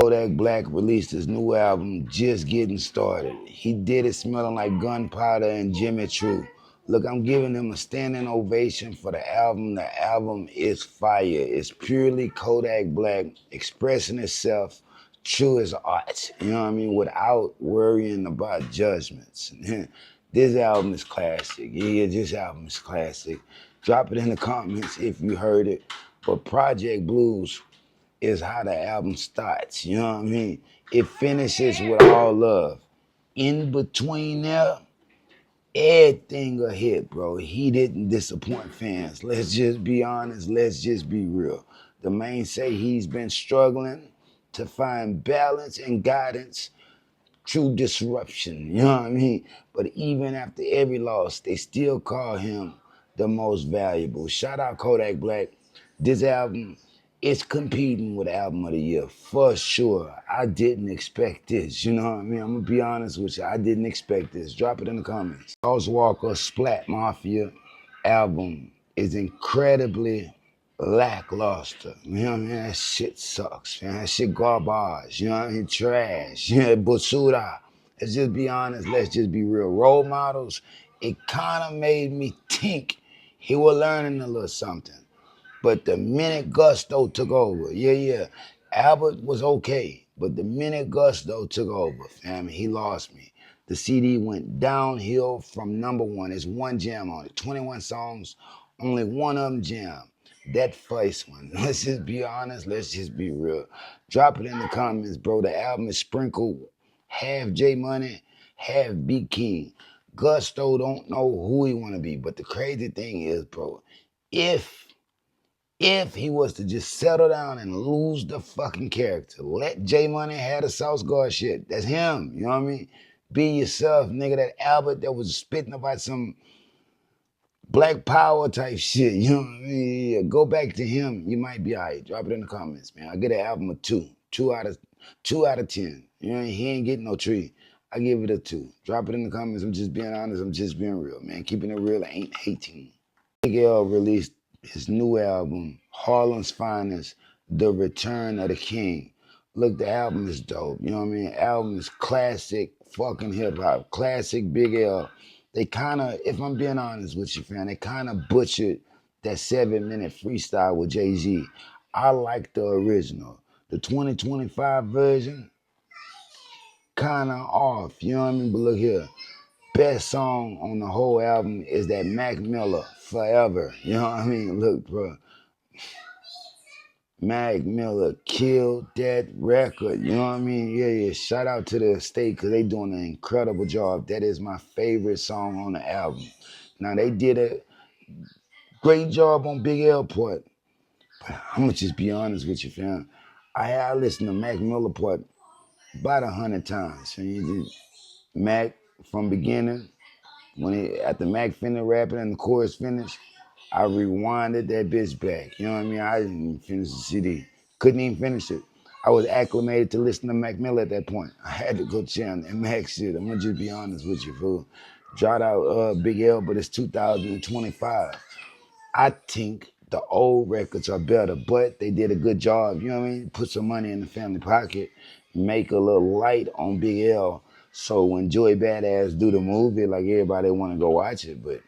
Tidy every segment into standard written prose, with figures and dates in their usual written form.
Kodak Black released his new album, Just Getting Started. He did it smelling like gunpowder and Jimmy True. Look, I'm giving him a standing ovation for the album. The album is fire. It's purely Kodak Black expressing itself true as art, you know what I mean, without worrying about judgments. This album is classic. Yeah, this album is classic. Drop it in the comments if you heard it. But Project Blues is how the album starts, you know what I mean? It finishes with all love. In between there, everything a hit, bro. He didn't disappoint fans. Let's just be honest, let's just be real. The main say he's been struggling to find balance and guidance through disruption, you know what I mean? But even after every loss, they still call him the most valuable. Shout out Kodak Black. This album is competing with Album of the Year, for sure. I didn't expect this, you know what I mean? I'm gonna be honest with you, I didn't expect this. Drop it in the comments. Walka Splatt Mafia album is incredibly lackluster. You know what I mean? That shit sucks, man. That shit garbage. You know what I mean? Trash. Yeah, basura. Let's just be honest. Let's just be real. Role models, it kind of made me think he was learning a little something. But the minute Gusto took over, yeah, Albert was okay. But the minute Gusto took over, fam, he lost me. The CD went downhill from number one. There's one jam on it. 21 songs, only one of them jam. That first one. Let's just be honest. Let's just be real. Drop it in the comments, bro. The album is sprinkled half J Money, half Big King. Gusto don't know who he want to be. But the crazy thing is, bro, if he was to just settle down and lose the fucking character, let J Money have the South Guard shit. That's him. You know what I mean? Be yourself, nigga. That Albert that was spitting about some Black Power type shit. You know what I mean? Yeah, go back to him. You might be all right. Drop it in the comments, man. I get an album a 2. 2 out of 10. You know, he ain't getting no tree. I give it a 2. Drop it in the comments. I'm just being honest. I'm just being real, man. Keeping it real. I ain't hating. Big L released his new album, Harlem's Finest, The Return of the King. Look, the album is dope. You know what I mean? Album is classic fucking hip hop. Classic Big L. They kind of, if I'm being honest with you, fam, they kind of butchered that 7-minute freestyle with Jay-Z. I like the original. The 2025 version, kind of off. You know what I mean? But look here. Best song on the whole album is that Mac Miller, Forever. You know what I mean? Look, bro. Mac Miller killed that record. You know what I mean? Yeah. Shout out to the estate because they doing an incredible job. That is my favorite song on the album. Now, they did a great job on Big L part. But I'm going to just be honest with you, fam. I listened to Mac Miller part about 100 times. Mac from beginning, after Mac finished rapping and the chorus finished, I rewinded that bitch back. You know what I mean? I didn't even finish the CD. Couldn't even finish it. I was acclimated to listen to Mac Miller at that point. I had to go channel that Mac shit. I'm gonna just be honest with you, fool. Dropped out Big L, but it's 2025. I think the old records are better, but they did a good job. You know what I mean? Put some money in the family pocket, make a little light on Big L. So when Joey Badass do the movie, like everybody want to go watch it, but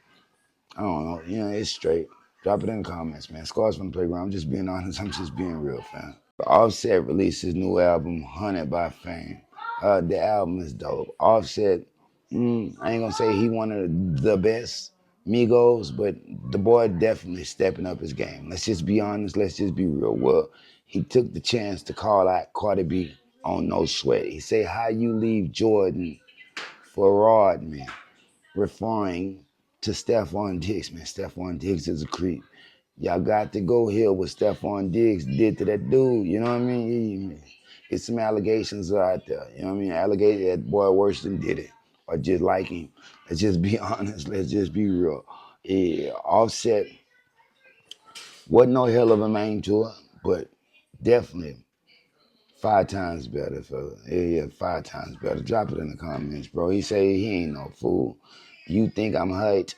I don't know. You know, it's straight. Drop it in the comments, man. Scars from the Playground. I'm just being honest. I'm just being real, fam. Offset released his new album, Hunted by Fame. The album is dope. Offset, I ain't gonna say he one of the best Migos, but the boy definitely stepping up his game. Let's just be honest. Let's just be real. Well, he took the chance to call out Cardi B on No Sweat. He said, how you leave Jordan for Rodman, referring to Stephon Diggs, man. Stephon Diggs is a creep. Y'all got to go here what Stephon Diggs did to that dude. You know what I mean? It's some allegations out there. You know what I mean? Allegation that boy worse than Diddy or just like him. Let's just be honest. Let's just be real. Yeah, Offset wasn't no hell of a main tour, but definitely 5 times better, fella. Yeah, 5 times better. Drop it in the comments, bro. He say he ain't no fool. You think I'm hyped?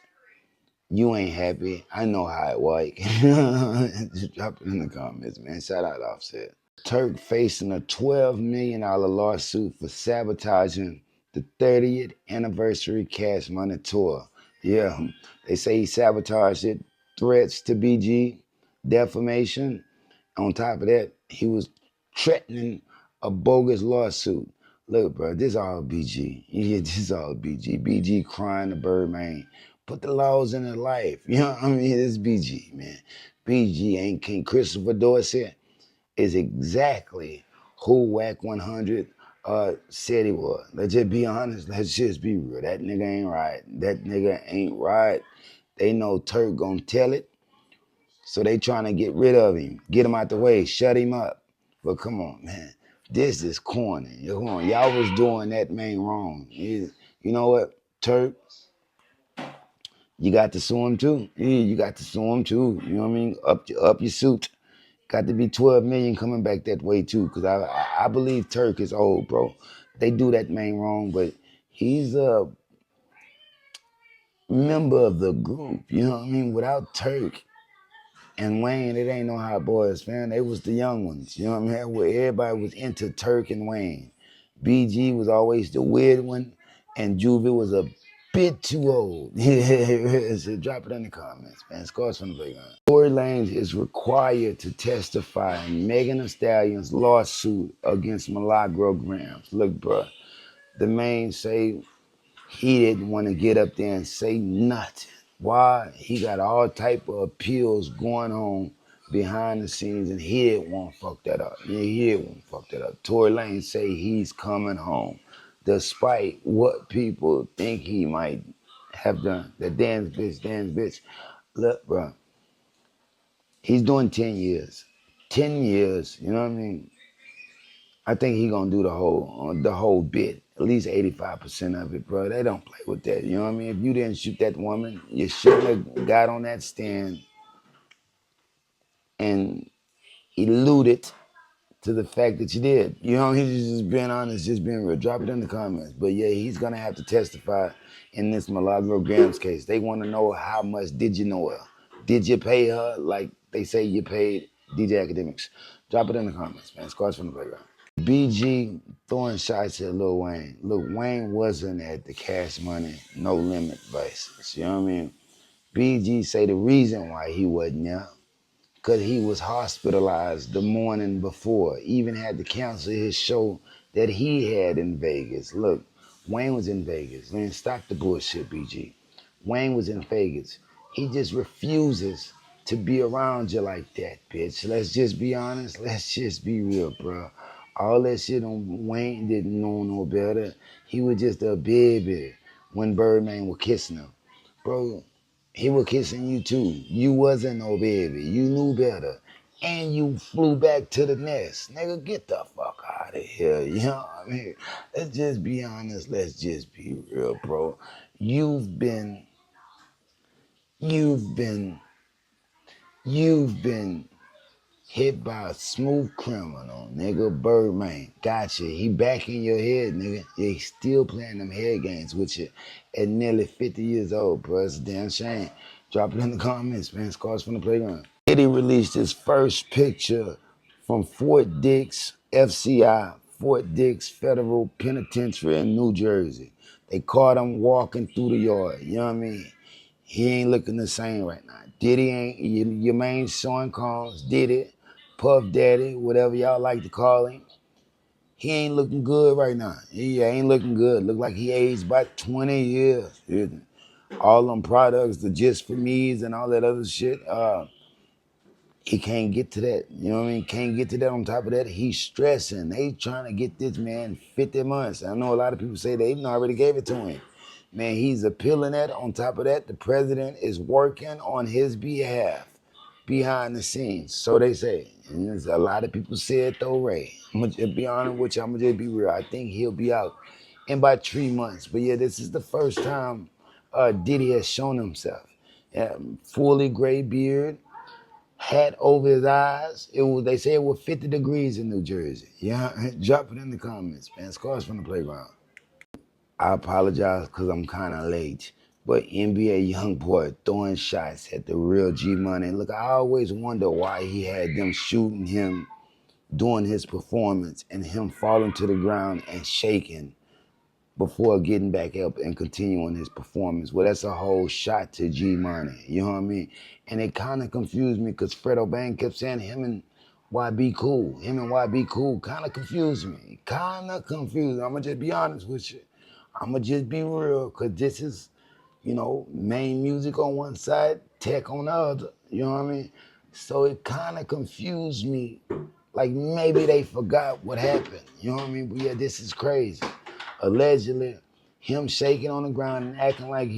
You ain't happy. I know how it work. Just drop it in the comments, man. Shout out Offset. Turk facing a $12 million lawsuit for sabotaging the 30th anniversary Cash Money tour. Yeah, they say he sabotaged it, threats to BG, defamation. On top of that, he was threatening a bogus lawsuit. Look, bro, this all BG. Yeah, this all BG. BG crying to Birdman. Put the laws in his life. You know what I mean? This BG, man. BG ain't King Christopher Dorsett is exactly who Whack 100 said he was. Let's just be honest. Let's just be real. That nigga ain't right. That nigga ain't right. They know Turk gonna tell it, so they trying to get rid of him, get him out the way, shut him up. But come on, man. This is corny. Come on, y'all was doing that man wrong. You know what, Turk? You got to sue him too. Yeah, you got to sue him too. You know what I mean? Up your suit. Got to be 12 million coming back that way too, because I believe Turk is old, bro. They do that man wrong, but he's a member of the group. You know what I mean? Without Turk and Wayne, it ain't no Hot Boys, man. They was the young ones. You know what I mean? Where everybody was into Turk and Wayne. BG was always the weird one, and Juvie was a bit too old. Yeah, so drop it in the comments, man. Scores from the playground. Tory Lanez is required to testify in Megan Thee Stallion's lawsuit against Milagro. Look, bro, the man say he didn't want to get up there and say nothing. Why? He got all type of appeals going on behind the scenes, and he didn't want to fuck that up. Yeah, he didn't want to fuck that up. Tory Lanez say he's coming home, despite what people think he might have done. The dance bitch. Look, bro, he's doing 10 years. 10 years, you know what I mean? I think he gonna do the whole bit, at least 85% of it, bro. They don't play with that. You know what I mean? If you didn't shoot that woman, you shouldn't have got on that stand and alluded to the fact that you did. You know, he's just being honest, just being real. Drop it in the comments. But yeah, he's gonna have to testify in this Milagro Grams case. They want to know how much did you know her? Did you pay her like they say you paid DJ Academics? Drop it in the comments, man. Scars from the playground. BG throwing shots at Lil Wayne. Look, Wayne wasn't at the Cash Money No Limit basis. You know what I mean? BG say the reason why he wasn't there, because he was hospitalized the morning before. Even had to cancel his show that he had in Vegas. Look, Wayne was in Vegas. Man, stop the bullshit, BG. Wayne was in Vegas. He just refuses to be around you like that, bitch. Let's just be honest. Let's just be real, bro. All that shit on Wayne didn't know no better. He was just a baby when Birdman was kissing him. Bro, he was kissing you too. You wasn't no baby. You knew better. And you flew back to the nest. Nigga, get the fuck out of here. You know what I mean? Let's just be honest. Let's just be real, bro. You've been hit by a smooth criminal, nigga. Birdman. Gotcha. He back in your head, nigga. Yeah, he still playing them head games with you at nearly 50 years old, bro. It's a damn shame. Drop it in the comments, man. Scars from the playground. Diddy released his first picture from Fort Dix, FCI, Fort Dix Federal Penitentiary in New Jersey. They caught him walking through the yard. You know what I mean? He ain't looking the same right now. Diddy ain't, your main Sean Combs, Diddy, Puff Daddy, whatever y'all like to call him. He ain't looking good right now. He ain't looking good. Look like he aged about 20 years. All them products, the Just For Me's and all that other shit. He can't get to that. You know what I mean? Can't get to that. On top of that, he's stressing. They trying to get this man 50 months. I know a lot of people say they even already gave it to him. Man, he's appealing that. On top of that, the president is working on his behalf behind the scenes. So they say. And there's a lot of people say it though, Ray. I'm going to be honest with you. I'm going to just be real. I think he'll be out in about 3 months. But yeah, this is the first time Diddy has shown himself. Fully gray beard, hat over his eyes. They say it was 50 degrees in New Jersey. Yeah, drop it in the comments, man. Scars from the playground. I apologize because I'm kind of late. But NBA YoungBoy throwing shots at the real G Money. Look, I always wonder why he had them shooting him doing his performance and him falling to the ground and shaking before getting back up and continuing his performance. Well, that's a whole shot to G Money. You know what I mean? And it kind of confused me because Fredo Bang kept saying him and YB cool. Him and YB cool. Kind of confused me. Kind of confused. I'm going to just be honest with you. I'm going to just be real because this is, you know, main music on one side, tech on the other. You know what I mean? So it kind of confused me. Like maybe they forgot what happened. You know what I mean? But yeah, this is crazy. Allegedly, him shaking on the ground and acting like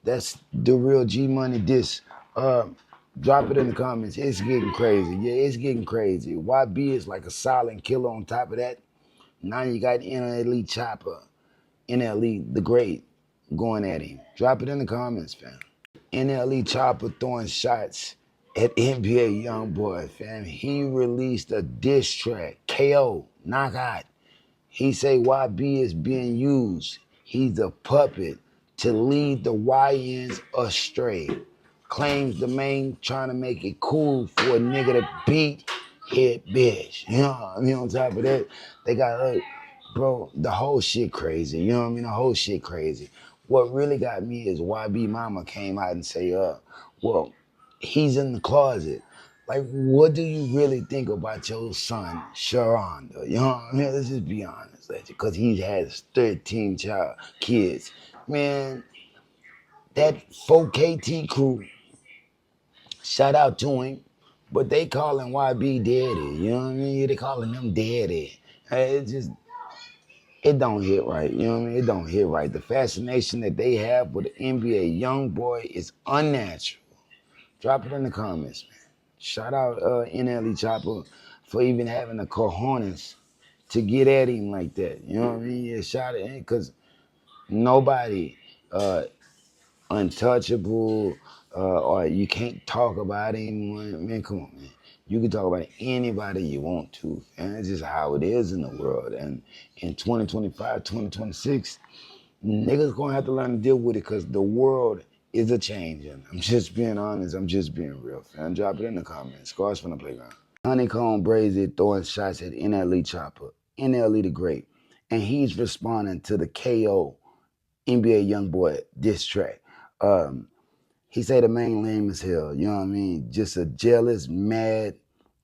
that's the real G Money diss. Drop it in the comments. It's getting crazy. Yeah, it's getting crazy. YB is like a silent killer on top of that. Now you got NLE Choppa, NLE the Great, going at him. Drop it in the comments, fam. NLE Choppa throwing shots at NBA YoungBoy, fam. He released a diss track, KO, knockout. He say YB is being used. He's a puppet to lead the YNs astray. Claims the main trying to make it cool for a nigga to beat hit bitch. You know what I mean? On top of that, they got, bro, the whole shit crazy. You know what I mean? The whole shit crazy. What really got me is YB mama came out and say, well, he's in the closet. Like, what do you really think about your son, Sharon? You know what I mean? Let's just be honest, because he has 13 kids. Man, that 4KT crew, shout out to him, but they calling YB daddy. You know what I mean? They calling him daddy. It just, it don't hit right. You know what I mean? It don't hit right. The fascination that they have with the NBA YoungBoy is unnatural. Drop it in the comments, man. Shout out NLE Choppa for even having the cojones to get at him like that. You know what I mean? Yeah, shout it in because nobody untouchable or you can't talk about anyone. Man, come on, man. You can talk about anybody you want to. And it's just how it is in the world. And in 2025, 2026, niggas gonna have to learn to deal with it because the world is a changing. I'm just being honest. I'm just being real, fam. Drop it in the comments. Scars from the playground. Honeykomb Brazy throwing shots at NLE Choppa, NLE the Great. And he's responding to the KO NBA YoungBoy diss track. He say the man lame as hell, you know what I mean? Just a jealous, mad,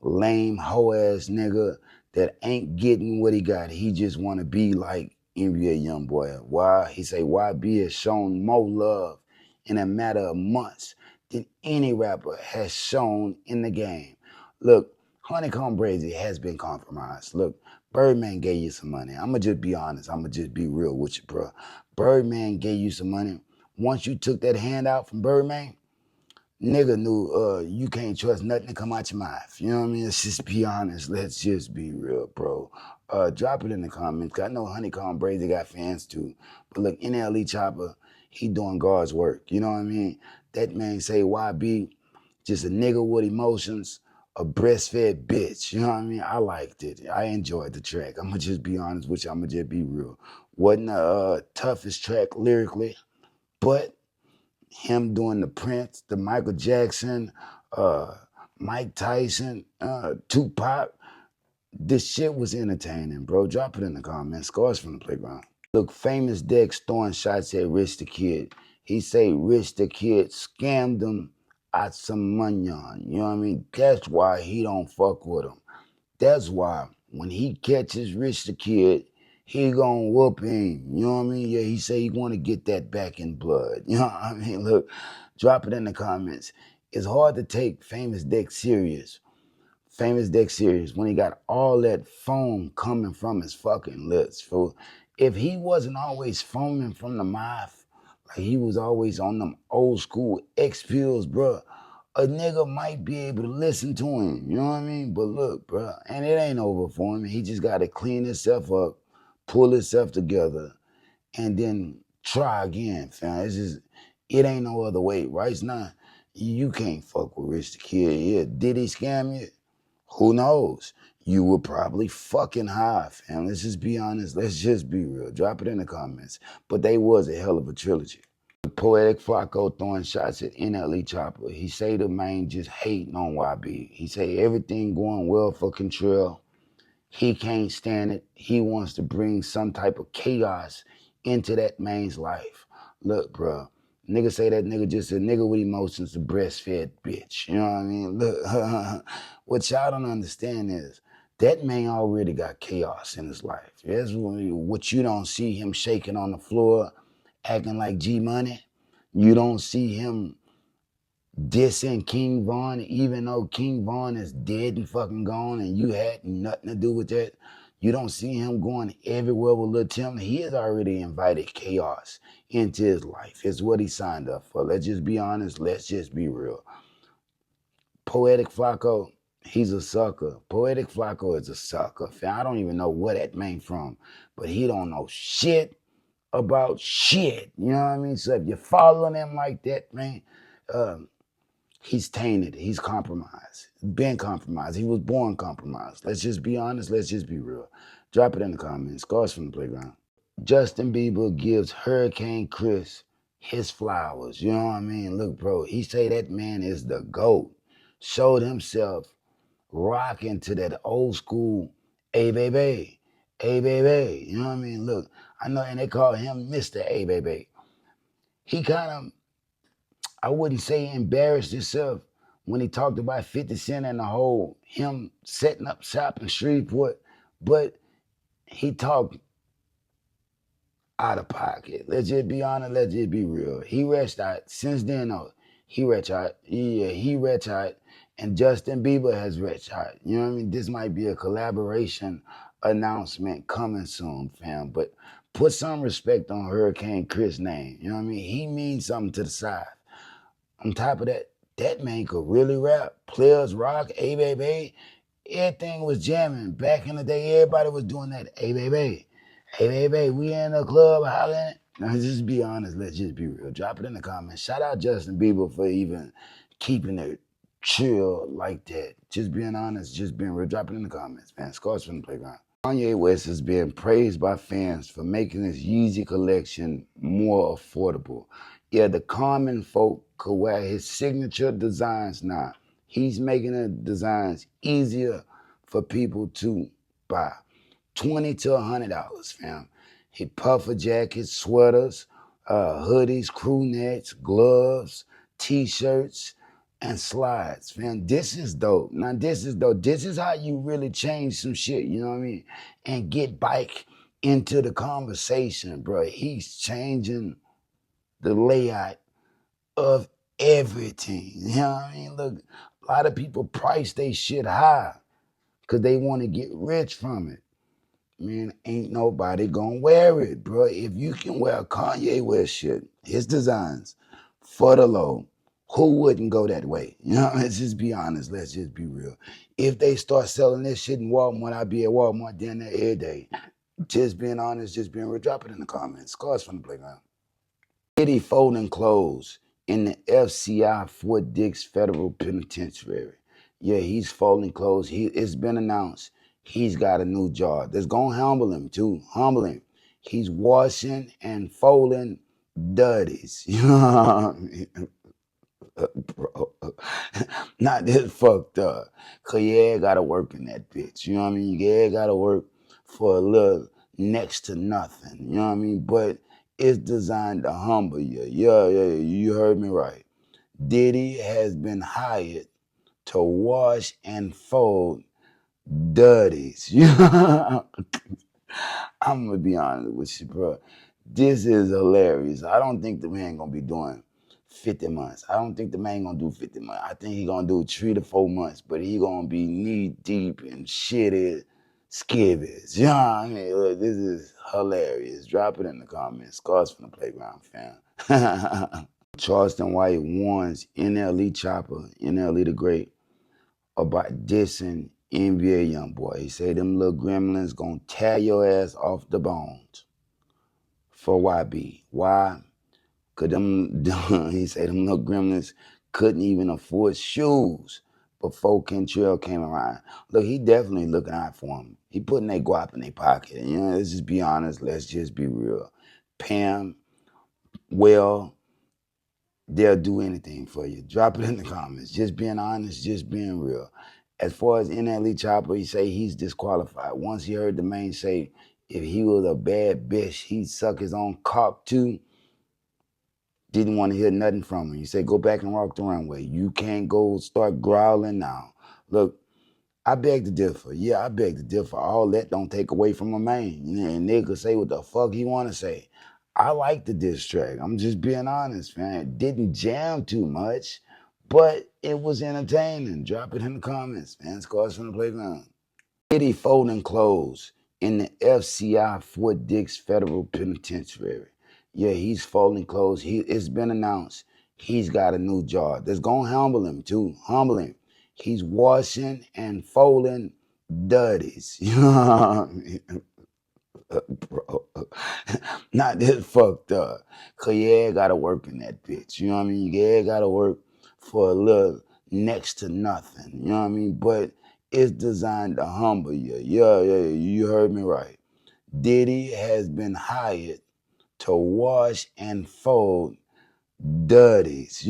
lame, hoe-ass nigga that ain't getting what he got. He just want to be like NBA YoungBoy. Why? He say YB has shown more love in a matter of months than any rapper has shown in the game. Look, Honeykomb Brazy has been compromised. Look, Birdman gave you some money. I'ma just be honest. I'ma just be real with you, bro. Birdman gave you some money. Once you took that handout from Birdman, nigga knew you can't trust nothing to come out your mouth. You know what I mean? Let's just be honest. Let's just be real, bro. Drop it in the comments. I know Honeykomb Brazy got fans too. But look, NLE Choppa, he doing God's work. You know what I mean? That man say YB, just a nigga with emotions, a breastfed bitch. You know what I mean? I liked it. I enjoyed the track. I'm going to just be honest with you. I'm going to just be real. Wasn't the toughest track lyrically, but him doing the Prince, the Michael Jackson, Mike Tyson, Tupac, this shit was entertaining, bro. Drop it in the comments. Scores from the playground. Look, Famous Dex throwing shots at Rich the Kid. He say Rich the Kid scammed him out some money on. You know what I mean? That's why he don't fuck with him. That's why when he catches Rich the Kid, he gonna whoop him. You know what I mean? Yeah, he say he wanna get that back in blood. You know what I mean? Look, drop it in the comments. It's hard to take Famous Dex serious. Famous Dex serious when he got all that foam coming from his fucking lips. So if he wasn't always foaming from the mouth, like he was always on them old school X pills, bruh, a nigga might be able to listen to him. You know what I mean? But look, bruh, and it ain't over for him. He just got to clean himself up, pull himself together, and then try again, fam. It's just, it ain't no other way. Right now, you can't fuck with Rich the Kid. Yeah, did he scam you? Who knows? You were probably fucking high, fam. Let's just be honest. Let's just be real. Drop it in the comments. But they was a hell of a trilogy. Poetik Flakko throwing shots at NLE Choppa. He say the man just hating on YB. He say everything going well for Contrell. He can't stand it. He wants to bring some type of chaos into that man's life. Look, bro, nigga say that nigga just a nigga with emotions, a breastfed bitch. You know what I mean? Look, what y'all don't understand is that man already got chaos in his life. That's what you don't see him shaking on the floor, acting like G Money. You don't see him dissing King Von, even though King Von is dead and fucking gone and you had nothing to do with that. You don't see him going everywhere with Lil Tim. He has already invited chaos into his life. It's what he signed up for. Let's just be honest. Let's just be real. Poetik Flakko, he's a sucker. Poetik Flakko is a sucker. I don't even know where that man from, but he don't know shit about shit. You know what I mean? So if you're following him like that, man, he's tainted. He's compromised. Been compromised. He was born compromised. Let's just be honest. Let's just be real. Drop it in the comments. Scars from the playground. Justin Bieber gives Hurricane Chris his flowers. You know what I mean? Look, bro, he say that man is the GOAT. Showed himself rocking to that old school, hey, baby, hey, baby. You know what I mean? Look, I know, and they call him Mr. A Baby. He kind of, I wouldn't say embarrassed himself when he talked about 50 Cent and the whole him setting up shop in Shreveport, but he talked out of pocket. Let's just be honest, let's just be real. He retched out. Since then, he retched out. Yeah, he retched out. And Justin Bieber has retched out. You know what I mean? This might be a collaboration announcement coming soon, fam. But put some respect on Hurricane Chris' name. You know what I mean? He means something to the side. On top of that, that man could really rap. Players rock, hey baby. Everything was jamming. Back in the day, everybody was doing that. Hey baby. Hey baby, we in the club hollering. Now just be honest, let's just be real. Drop it in the comments. Shout out Justin Bieber for even keeping it chill like that. Just being honest, just being real. Drop it in the comments, man. Scars from the playground. Kanye West is being praised by fans for making his Yeezy collection more affordable. Yeah, the common folk could wear his signature designs now. He's making the designs easier for people to buy. $20 to $100, fam. He puffer jackets, sweaters, hoodies, crew necks, gloves, t-shirts, and slides, fam. This is dope. Now, this is dope. This is how you really change some shit, you know what I mean? And get back into the conversation, bro. He's changing the layout of everything. You know what I mean? Look, a lot of people price their shit high because they want to get rich from it. Man, ain't nobody gonna wear it, bro. If you can wear Kanye West shit, his designs, for the low, who wouldn't go that way? You know, let's just be honest. Let's just be real. If they start selling this shit in Walmart, I'd be at Walmart down there every day. Just being honest, just being real. Drop it in the comments. Scars from the playground. Diddy folding clothes in the FCI Fort Dix Federal Penitentiary. Yeah, he's folding clothes. It's been announced he's got a new job that's going to humble him, too. Humble him. He's washing and folding dirties. You know what I mean? Bro, not this fucked up. Cause yeah, gotta work in that bitch. You know what I mean? Yeah, gotta work for a little next to nothing. You know what I mean? But it's designed to humble you. Yeah, you heard me right. Diddy has been hired to wash and fold dirties. I'm gonna be honest with you, bro. This is hilarious. I don't think the man gonna be doing 50 months. I don't think the man gonna do 50 months. I think he gonna do 3 to 4 months, but he gonna be knee deep in shitty skivvies. You know what I mean? Look, this is hilarious. Drop it in the comments. Scars from the playground, fam. Charleston White warns NLE Choppa, NLE the Great, about dissing NBA YoungBoy. He said them little gremlins gonna tear your ass off the bones for YB. Why? Cause them, he said them little gremlins couldn't even afford shoes before Kentrell came around. Look, he definitely looking out for him. He putting that guap in their pocket. You know, let's just be honest. Let's just be real. Pam, well, they'll do anything for you. Drop it in the comments. Just being honest, just being real. As far as NLE Choppa, he say he's disqualified. Once he heard the man say if he was a bad bitch, he'd suck his own cock too. Didn't want to hear nothing from him. He said, go back and walk the runway. You can't go start growling now. Look, I beg to differ. Yeah, I beg to differ. All that don't take away from a man. And nigga say what the fuck he want to say. I like the diss track. I'm just being honest, man. It didn't jam too much, but it was entertaining. Drop it in the comments, man. Scars from the playground. Diddy folding clothes in the FCI Fort Dix Federal Penitentiary. Yeah, he's folding clothes. It's been announced he's got a new job. That's gonna humble him too. Humble him. He's washing and folding dirties. You know what I mean? Bro. Not this fucked up. Cause yeah, gotta work in that bitch. You know what I mean? Yeah, gotta work for a little next to nothing. You know what I mean? But it's designed to humble you. Yeah, you heard me right. Diddy has been hired to wash and fold dirties.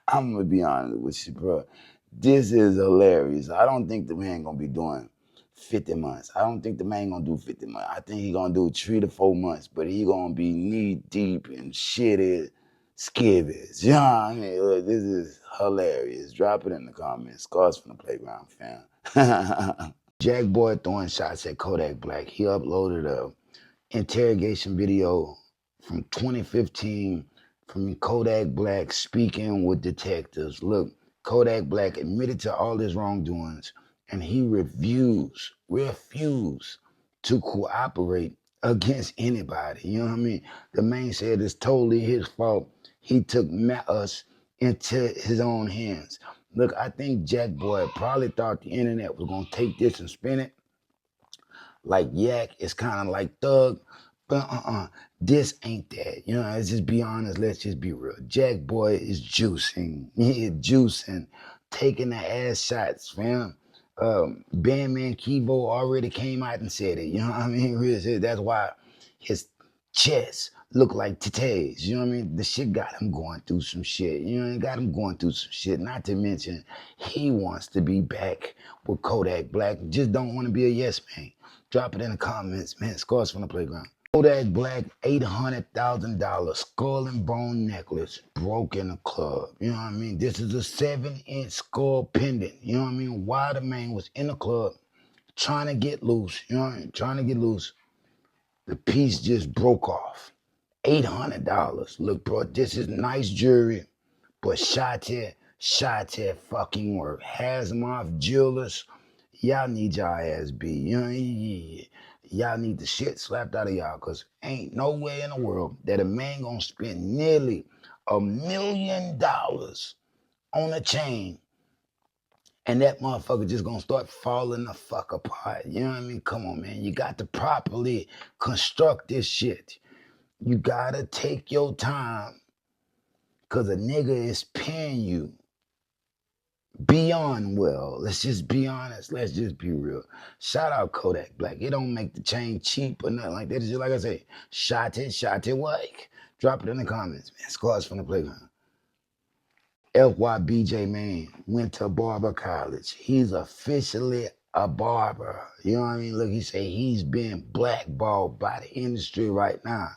I'm gonna be honest with you, bro. This is hilarious. I don't think the man gonna be doing 50 months. I don't think the man gonna do 50 months. I think he gonna do 3 to 4 months, but he gonna be knee deep in shitty skivvies. You know what I mean? Look, this is hilarious. Drop it in the comments. Scars from the playground, fam. Jackboy throwing shots at Kodak Black. He uploaded a interrogation video from 2015 from Kodak Black speaking with detectives. Look, Kodak Black admitted to all his wrongdoings and he refused to cooperate against anybody. You know what I mean? The man said it's totally his fault. He took matters into his own hands. Look, I think Jackboy probably thought the internet was going to take this and spin it like Yak. It's kind of like Thug. But this ain't that. You know, let's just be honest. Let's just be real. Jackboy is juicing. He is juicing, taking the ass shots, fam. Bandman Kivo already came out and said it. You know what I mean? Really, that's why his chest look like titties. You know what I mean? The shit got him going through some shit. You know, it got him going through some shit. Not to mention, he wants to be back with Kodak Black. Just don't want to be a yes man. Drop it in the comments, man. Scars from the playground. Kodak Black, $800,000 skull and bone necklace broke in a club. You know what I mean? This is a 7-inch skull pendant. You know what I mean? Why the man was in the club trying to get loose. You know what I mean? Trying to get loose. The piece just broke off. $800. Look, bro, this is nice jewelry, but shot fucking work. Hazmat Jewelers, y'all need y'all ass beat. You know, y'all need the shit slapped out of y'all, because ain't no way in the world that a man gonna spend nearly $1 million on a chain and that motherfucker just gonna start falling the fuck apart. You know what I mean? Come on, man. You got to properly construct this shit. You gotta take your time, because a nigga is paying you beyond well. Let's just be honest. Let's just be real. Shout out Kodak Black. It don't make the chain cheap or nothing like that. It's just like I say, shot it, like. Drop it in the comments, man. Scars from the playground. FYBJ man went to barber college. He's officially a barber. You know what I mean? Look, he say he's being blackballed by the industry right now.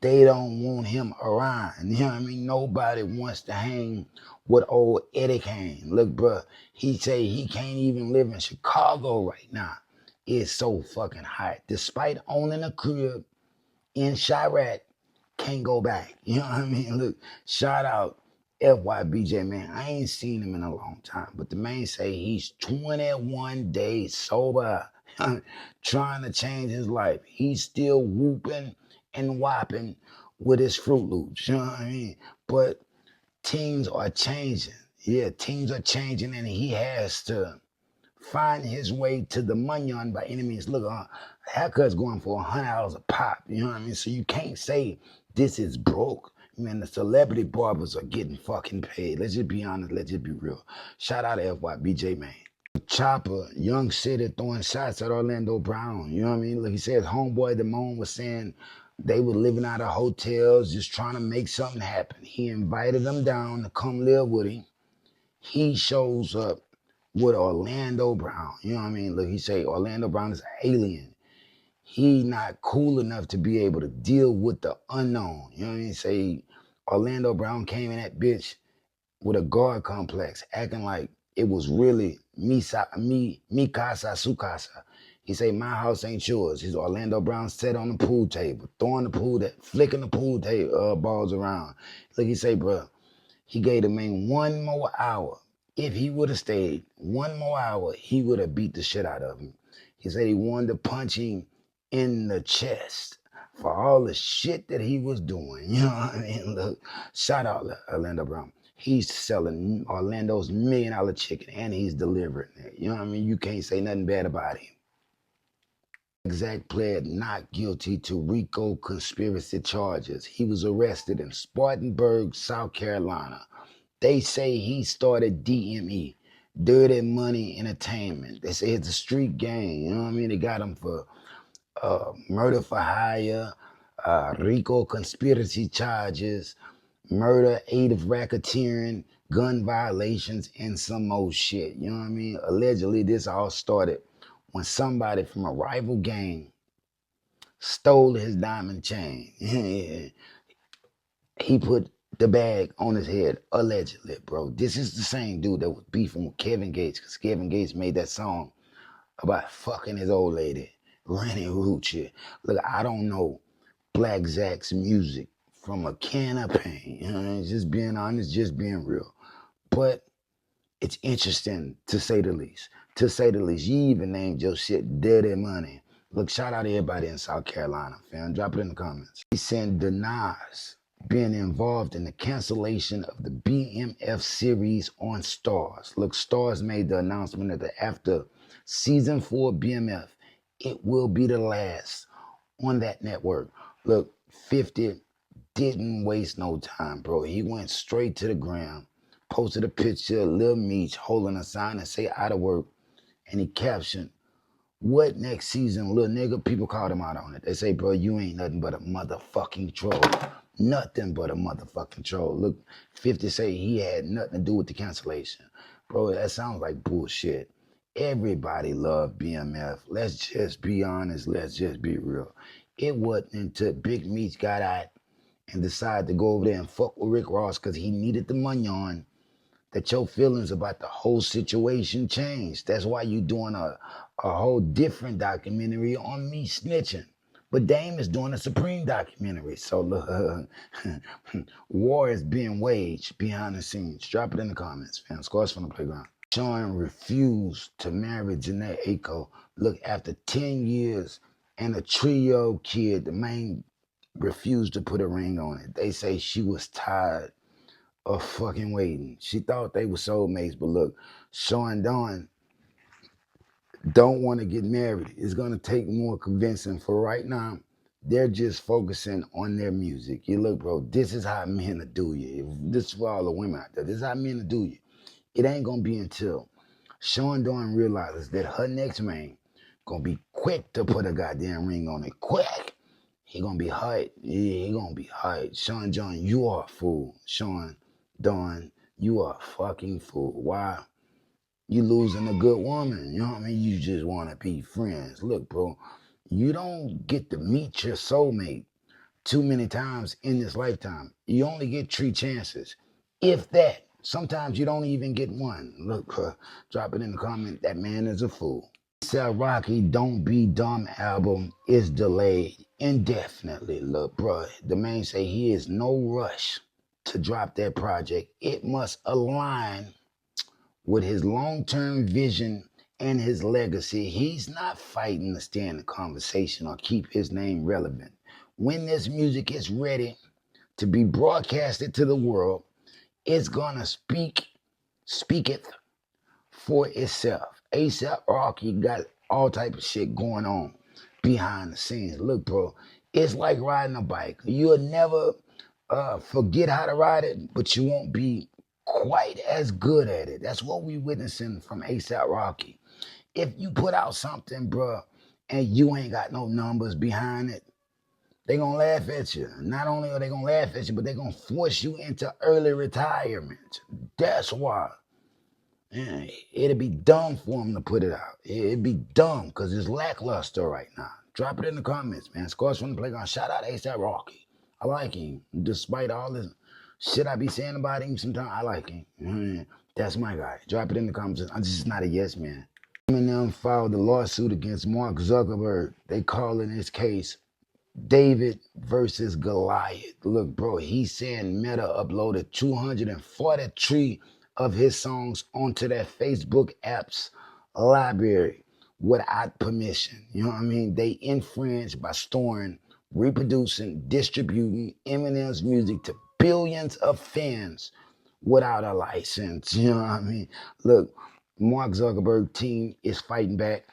They don't want him around. You know what I mean? Nobody wants to hang with old Eddie Kane. Look, bro, he say he can't even live in Chicago right now. It's so fucking hot. Despite owning a crib in Chirac, can't go back. You know what I mean? Look, shout out FYBJ, man. I ain't seen him in a long time, but the man say he's 21 days sober, trying to change his life. He's still whooping and whopping with his Fruit Loops. You know what I mean? But teams are changing. Yeah, teams are changing, and he has to find his way to the money by any means. Look, haircut's going for $100 a pop. You know what I mean? So you can't say this is broke. Man, the celebrity barbers are getting fucking paid. Let's just be honest. Let's just be real. Shout out to FYBJ, man. Choppa, young city throwing shots at Orlando Brown. You know what I mean? Look, he says homeboy Damone was saying They were living out of hotels, just trying to make something happen. He invited them down to come live with him. He shows up with Orlando Brown. You know what I mean? Look, he say Orlando Brown is an alien. He not cool enough to be able to deal with the unknown. You know what I mean? Say Orlando Brown came in that bitch with a guard complex, acting like it was really mi casa, su casa. He say, my house ain't yours. His Orlando Brown sat on the pool table, flicking the pool table balls around. Look, he say, bro, he gave the man 1 more hour. If he would have stayed 1 more hour, he would have beat the shit out of him. He said he wanted to punch him in the chest for all the shit that he was doing. You know what I mean? Look, shout out Orlando Brown. He's selling Orlando's $1 million chicken and he's delivering it. You know what I mean? You can't say nothing bad about him. Zach pled not guilty to RICO conspiracy charges. He was arrested in Spartanburg, South Carolina. They say he started DME, Dirty Money Entertainment. They say it's a street gang. You know what I mean? They got him for murder for hire, RICO conspiracy charges, murder, aid of racketeering, gun violations, and some more shit. You know what I mean? Allegedly, this all started when somebody from a rival gang stole his diamond chain. He put the bag on his head, allegedly, bro. This is the same dude that was beefing with Kevin Gates, because Kevin Gates made that song about fucking his old lady, Rennie Rucci. Look, I don't know Black Zach's music from a can of paint. You know, just being honest, just being real. But it's interesting, to say the least. To say the least, you even named your shit Dirty Money. Look, shout out to everybody in South Carolina, fam. Drop it in the comments. He said denies being involved in the cancellation of the BMF series on Stars. Look, Stars made the announcement that after season 4 BMF, it will be the last on that network. Look, 50 didn't waste no time, bro. He went straight to the ground, posted a picture of Lil Meech holding a sign and say out of work, and he captioned, what next season, little nigga? People called him out on it. They say, bro, you ain't nothing but a motherfucking troll. Nothing but a motherfucking troll. Look, 50 say he had nothing to do with the cancellation. Bro, that sounds like bullshit. Everybody loved BMF. Let's just be honest. Let's just be real. It wasn't until Big Meech got out and decided to go over there and fuck with Rick Ross because he needed the money on that your feelings about the whole situation changed. That's why you doing a whole different documentary on me snitching. But Dame is doing a Supreme documentary. So look, war is being waged behind the scenes. Drop it in the comments, fam. Scores from the playground. Sean refused to marry Janae Aiko. Look, after 10 years and a 3-year-old kid, the man refused to put a ring on it. They say she was tired of fucking waiting. She thought they were soulmates, but look, Sean Dawn don't want to get married. It's going to take more convincing. For right now, they're just focusing on their music. You look, bro, this is how men will do you. This is for all the women out there. This is how men will do you. It ain't going to be until Sean Dawn realizes that her next man going to be quick to put a goddamn ring on it. Quick. He going to be hyped. Yeah, he going to be hyped. Sean John, you are a fool. Sean Dawn, you are a fucking fool. Why? You losing a good woman. You know what I mean? You just want to be friends. Look, bro, you don't get to meet your soulmate too many times in this lifetime. You only get 3 chances. If that. Sometimes you don't even get one. Look, drop it in the comment. That man is a fool. A$AP Rocky Don't Be Dumb album is delayed indefinitely. Look, bro, the man say he is no rush to drop that project. It must align with his long-term vision and his legacy. He's not fighting to stay in the conversation or keep his name relevant. When this music is ready to be broadcasted to the world, it's gonna speaketh for itself. A$AP Rocky got all type of shit going on behind the scenes. Look, bro, it's like riding a bike. You'll never forget how to ride it, but you won't be quite as good at it. That's what we witnessing from A$AP Rocky. If you put out something, bro, and you ain't got no numbers behind it, They gonna laugh at you. Not only are they gonna laugh at you, but they gonna force you into early retirement. That's why. Yeah, it'd be dumb for them to put it out. It'd be dumb because it's lackluster right now. Drop it in the comments, man. Scores from the playground. Shout out ASAP Rocky. I like him. Despite all this shit I be saying about him sometimes, I like him. That's my guy. Drop it in the comments. I'm just not a yes man. Eminem filed a lawsuit against Mark Zuckerberg. They call in this case David versus Goliath. Look, bro, he's saying Meta uploaded 243 of his songs onto their Facebook app's library without permission. You know what I mean? They infringed by storing, reproducing, distributing Eminem's music to billions of fans without a license. You know what I mean? Look, Mark Zuckerberg team is fighting back.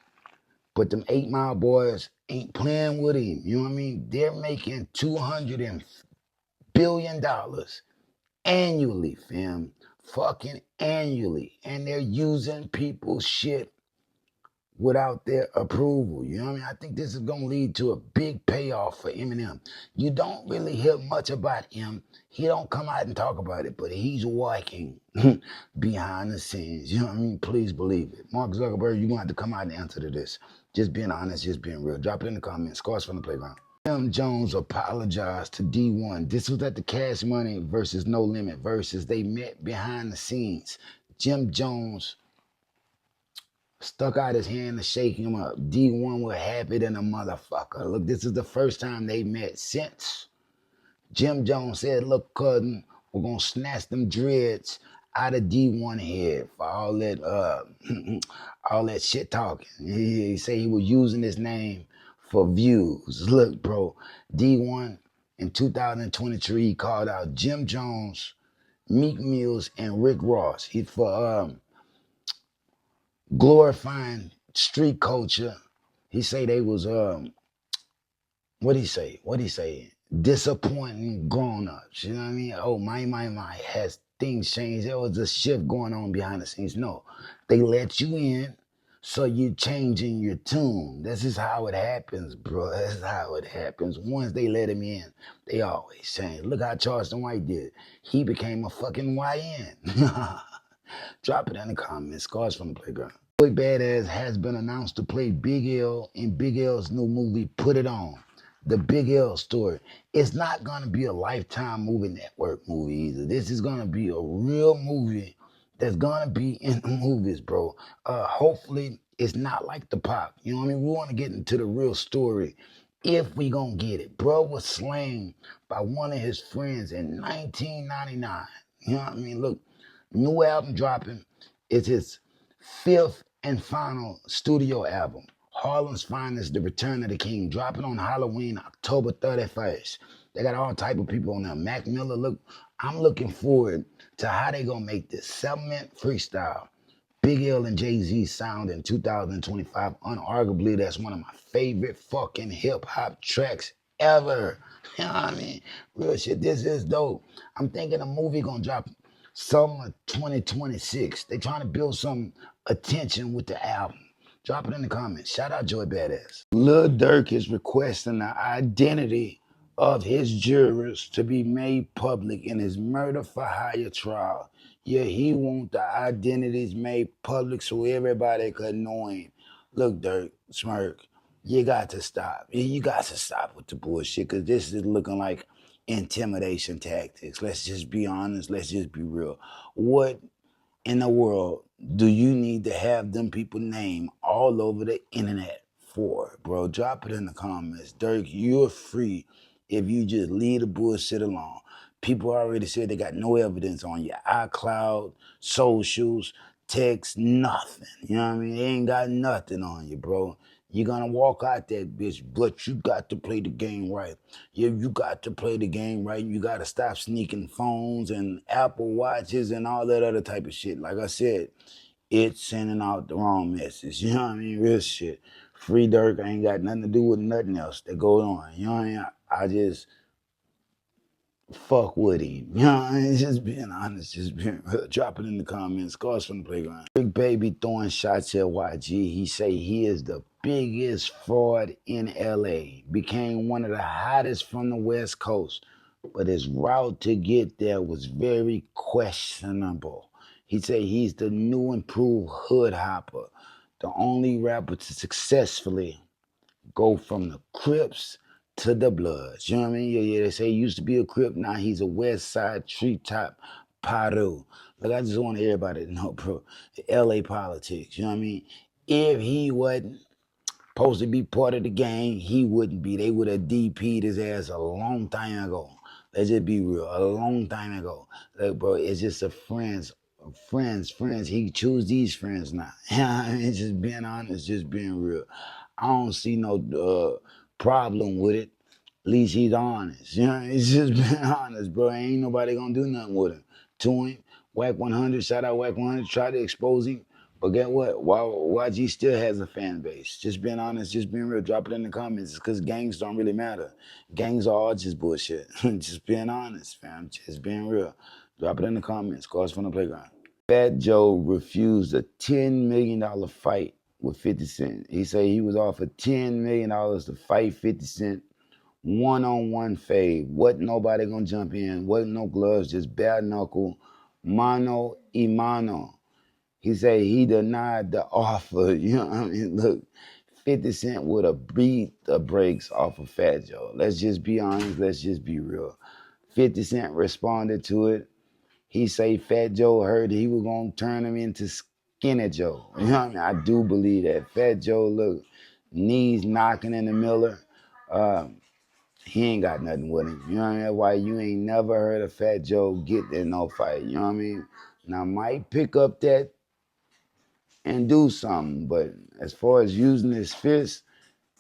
But them 8 Mile boys ain't playing with him. You know what I mean? They're making $200 billion annually, fam. Fucking annually. And they're using people's shit without their approval. You know what I mean? I think this is going to lead to a big payoff for Eminem. You don't really hear much about him. He don't come out and talk about it, but he's working behind the scenes. You know what I mean? Please believe it. Mark Zuckerberg, you're going to have to come out and answer to this. Just being honest, just being real. Drop it in the comments. Scores from the playground. Jim Jones apologized to D1. This was at the Cash Money versus No Limit versus. They met behind the scenes. Jim Jones stuck out his hand to shake him up. D1 was happy than a motherfucker. Look, this is the first time they met since. Jim Jones said, look, cousin, we're going to snatch them dreads out of D1 head for all that all that shit talking. He said he was using his name for views. Look, bro, D1 in 2023, he called out Jim Jones, Meek Mills, and Rick Ross. He for glorifying street culture. He say they was what'd he say? Disappointing grown-ups. You know what I mean? Oh, my. Has things changed? There was a shift going on behind the scenes. No. They let you in, so you changing your tune. This is how it happens, bro. This is how it happens. Once they let him in, they always change. Look how Charleston White did. He became a fucking YN. Drop it in the comments. Scars from the playground. Boy Badass has been announced to play Big L in Big L's new movie, Put It On. The Big L story. It's not going to be a Lifetime movie network movie either. This is going to be a real movie that's going to be in the movies, bro. Hopefully, it's not like the Pop. You know what I mean? We want to get into the real story if we going to get it. Bro was slain by one of his friends in 1999. You know what I mean? Look, new album dropping. It's his 5th and final studio album. Harlem's Finest, The Return of the King, dropping on Halloween, October 31st. They got all type of people on there. Mac Miller, look, I'm looking forward to how they gonna make this 7-minute freestyle. Big L and Jay-Z sound in 2025. Unarguably, that's one of my favorite fucking hip-hop tracks ever. You know what I mean? Real shit, this is dope. I'm thinking a movie gonna drop summer 2026. They trying to build some attention with the album. Drop it in the comments. Shout out Joy Badass. Lil Durk is requesting the identity of his jurors to be made public in his murder for hire trial. Yeah, he want the identities made public so everybody could know him. Look, Durk, Smirk, you got to stop. You got to stop with the bullshit because this is looking like intimidation tactics. Let's just be honest. Let's just be real. What in the world do you need to have them people name all over the internet for, bro? Drop it in the comments. Durk, you're free if you just leave the bullshit alone. People already said they got no evidence on your iCloud, socials, text, nothing. You know what I mean? They ain't got nothing on you, bro. You're gonna walk out that bitch, but you got to play the game right. Yeah, you got to play the game right. You got to stop sneaking phones and Apple Watches and all that other type of shit. Like I said, it's sending out the wrong message. You know what I mean? Real shit. Free Durk ain't got nothing to do with nothing else that goes on. You know what I mean? I just fuck with him. You know what I mean? Just being honest, just being real. Drop it in the comments. Scars from the playground. Big Baby throwing shots at YG. He say he is the biggest fraud in LA. Became one of the hottest from the West Coast, but his route to get there was very questionable. He said he's the new improved hood hopper, the only rapper to successfully go from the Crips to the Bloods. You know what I mean? Yeah, they say he used to be a Crip, now he's a West Side treetop Paru. Look, I just want everybody to know, bro, LA politics, you know what I mean? If he wasn't supposed to be part of the gang, he wouldn't be. They would have DP'd his ass a long time ago. Let's just be real, a long time ago. Like, bro, it's just a friends. He choose these friends now. I mean, just being honest, just being real. I don't see no problem with it. At least he's honest. You know, it's just being honest, bro. Ain't nobody gonna do nothing with him. To him, Whack 100, shout out Whack 100, try to expose him. But get what? YG still has a fan base. Just being honest, just being real. Drop it in the comments. It's because gangs don't really matter. Gangs are all just bullshit. Just being honest, fam. Just being real. Drop it in the comments. Cause from the playground. Fat Joe refused a $10 million fight with 50 Cent. He said he was offered $10 million to fight 50 Cent. One-on-one fade. Wasn't nobody gonna jump in. Wasn't no gloves, just bare knuckle. Mano y mano. He said he denied the offer. You know what I mean? Look, 50 Cent would have beat the brakes off of Fat Joe. Let's just be honest. Let's just be real. 50 Cent responded to it. He say Fat Joe heard he was going to turn him into Skinny Joe. You know what I mean? I do believe that. Fat Joe, look, knees knocking in the Miller. He ain't got nothing with him. You know what I mean? That's why you ain't never heard of Fat Joe get in no fight. You know what I mean? Now, might pick up that and do something, but as far as using his fist,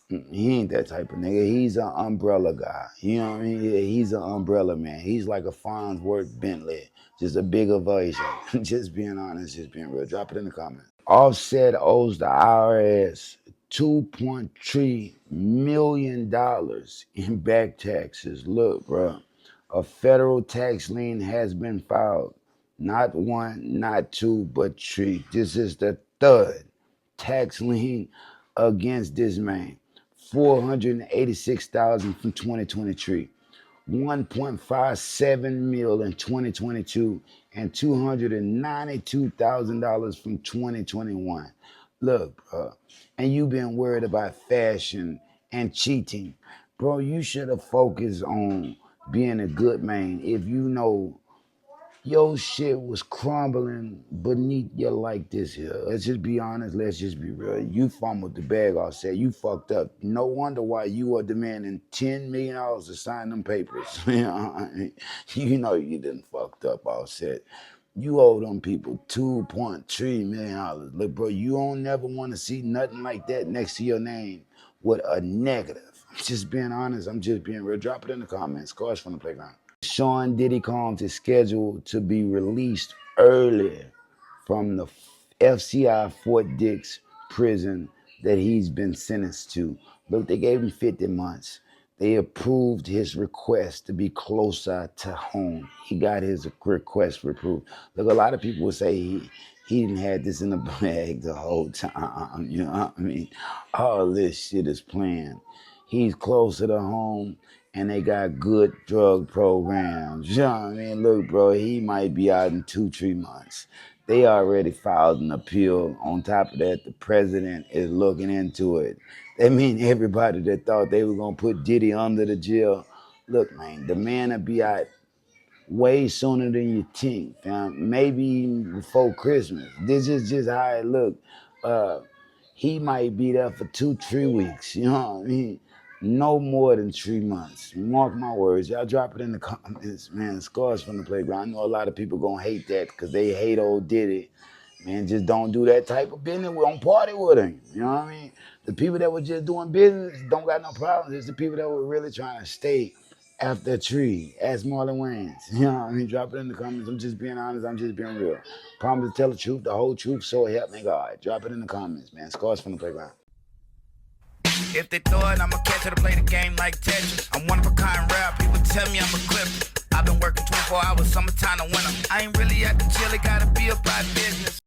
he ain't that type of nigga. He's an umbrella guy. You know what I mean? Yeah, he's an umbrella man. He's like a Farnsworth Bentley, just a bigger version. Just being honest, just being real. Drop it in the comments. Offset owes the IRS $2.3 million in back taxes. Look, bro, a federal tax lien has been filed. Not one, not two, but three. This is the third tax lien against this man. 486,000 from 2023, 1.57 mil in 2022, and $292,000 from 2021. Look, bro, and you been worried about fashion and cheating. Bro, you should have focused on being a good man. If you know your shit was crumbling beneath you like this here. Let's just be honest. Let's just be real. You fumbled the bag, Offset. You fucked up. No wonder why you are demanding $10 million to sign them papers. You know you didn't fucked up, Offset. You owe them people $2.3 million. Look, bro, you don't never want to see nothing like that next to your name with a negative. I'm just being honest. I'm just being real. Drop it in the comments. Cars from the playground. Sean Diddy Combs is scheduled to be released early from the FCI Fort Dix prison that he's been sentenced to. Look, they gave him 50 months. They approved his request to be closer to home. He got his request approved. Look, a lot of people will say he didn't have this in the bag the whole time. You know what I mean? All this shit is planned. He's closer to home, and they got good drug programs. You know what I mean? Look, bro, he might be out in 2-3 months. They already filed an appeal. On top of that, the president is looking into it. That means everybody that thought they were going to put Diddy under the jail, look, man, the man will be out way sooner than you think, fam. Maybe even before Christmas. This is just how it look. He might be there for 2-3 weeks. You know what I mean? No more than 3 months. Mark my words. Y'all drop it in the comments, man. Scars from the playground. I know a lot of people gonna hate that because they hate old Diddy. Man, just don't do that type of business. We don't party with him. You know what I mean? The people that were just doing business don't got no problems. It's the people that were really trying to stay after a tree. Ask Marlon Wayans. You know what I mean? Drop it in the comments. I'm just being honest. I'm just being real. Promise to tell the truth, the whole truth, so help me God. Drop it in the comments, man. Scars from the playground. If they throw it, I'ma catch it to play the game like Tetris. I'm one of a kind rap, people tell me I'm a clip. I've been working 24 hours, summertime to winter. I ain't really at the chill, it gotta be about business.